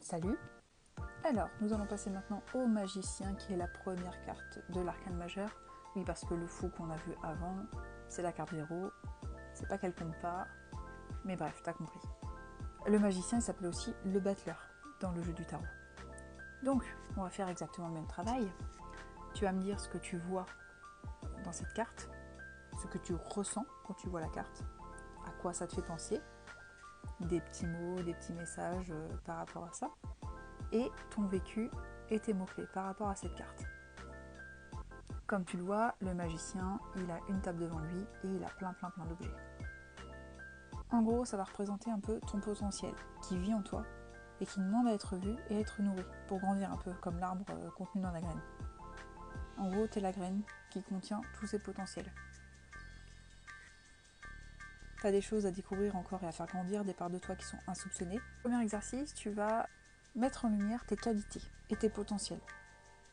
Salut! Alors, nous allons passer maintenant au magicien qui est la première carte de l'arcane majeur. Oui, parce que le fou qu'on a vu avant, c'est la carte zéro. C'est pas qu'elle compte pas, mais bref, t'as compris. Le magicien, il s'appelle aussi le battleur dans le jeu du tarot. Donc, on va faire exactement le même travail. Tu vas me dire ce que tu vois dans cette carte, ce que tu ressens quand tu vois la carte, à quoi ça te fait penser, des petits mots, des petits messages par rapport à ça, et ton vécu et tes mots-clés par rapport à cette carte. Comme tu le vois, le magicien, il a une table devant lui et il a plein d'objets. En gros, ça va représenter un peu ton potentiel qui vit en toi et qui demande à être vu et à être nourri pour grandir un peu comme l'arbre contenu dans la graine. En gros, t'es la graine qui contient tous ces potentiels. T'as des choses à découvrir encore et à faire grandir, des parts de toi qui sont insoupçonnées. Premier exercice, tu vas mettre en lumière tes qualités et tes potentiels.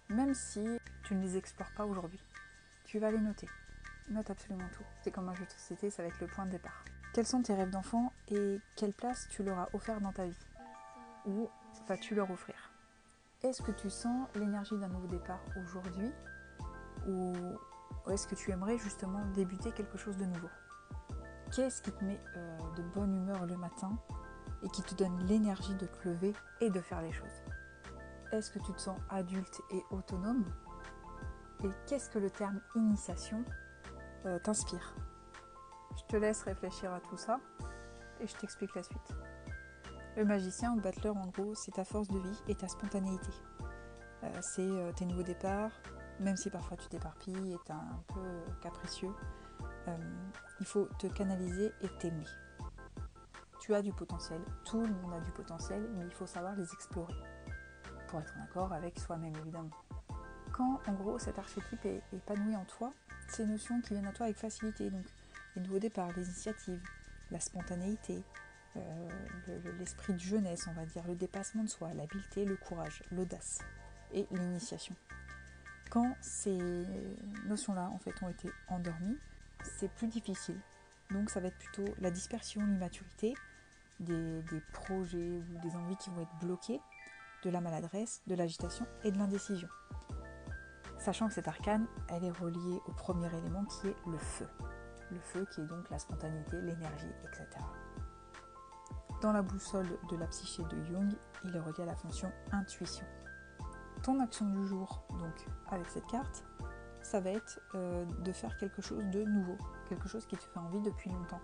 Même si tu ne les explores pas aujourd'hui, tu vas les noter. Note absolument tout. C'est comme un jeu de société, ça va être le point de départ. Quels sont tes rêves d'enfant et quelle place tu leur as offert dans ta vie? Ou vas-tu leur offrir? Est-ce que tu sens l'énergie d'un nouveau départ aujourd'hui? Ou est-ce que tu aimerais justement débuter quelque chose de nouveau? Qu'est-ce qui te met de bonne humeur le matin et qui te donne l'énergie de te lever et de faire les choses? Est-ce que tu te sens adulte et autonome? Et qu'est-ce que le terme initiation t'inspire? Je te laisse réfléchir à tout ça et je t'explique la suite. Le magicien ou le battleur, en gros, c'est ta force de vie et ta spontanéité. C'est tes nouveaux départs, même si parfois tu t'éparpilles et t'es un peu capricieux. Il faut te canaliser et t'aimer. Tu as du potentiel, tout le monde a du potentiel, mais il faut savoir les explorer pour être en accord avec soi-même, évidemment. Quand, en gros, cet archétype est épanoui en toi, ces notions qui viennent à toi avec facilité, donc les nouveaux départs, les initiatives, la spontanéité, l'esprit de jeunesse, on va dire, le dépassement de soi, l'habileté, le courage, l'audace et l'initiation. Quand ces notions-là, en fait, ont été endormies, c'est plus difficile. Donc ça va être plutôt la dispersion, l'immaturité, des projets ou des envies qui vont être bloquées, de la maladresse, de l'agitation et de l'indécision. Sachant que cette arcane, elle est reliée au premier élément qui est le feu. Le feu qui est donc la spontanéité, l'énergie, etc. Dans la boussole de la psyché de Jung, il est relié à la fonction intuition. Ton action du jour, donc avec cette carte, ça va être de faire quelque chose de nouveau, quelque chose qui te fait envie depuis longtemps.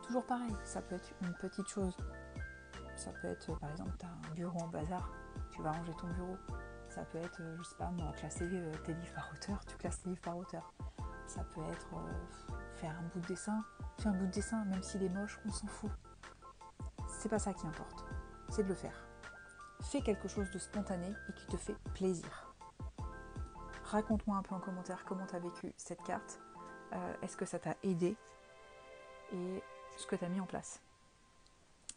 Toujours pareil, ça peut être une petite chose. Ça peut être, par exemple, tu as un bureau en bazar, tu vas ranger ton bureau. Ça peut être, je sais pas moi, classer tes livres par auteur, tu classes tes livres par auteur. Ça peut être faire un bout de dessin. Fais un bout de dessin, même s'il est moche, on s'en fout. C'est pas ça qui importe, c'est de le faire. Fais quelque chose de spontané et qui te fait plaisir. Raconte-moi un peu en commentaire comment tu as vécu cette carte. Est-ce que ça t'a aidé et ce que tu as mis en place.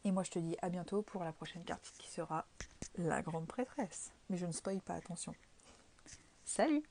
Et moi je te dis à bientôt pour la prochaine carte qui sera la grande prêtresse. Mais je ne spoil pas, attention. Salut!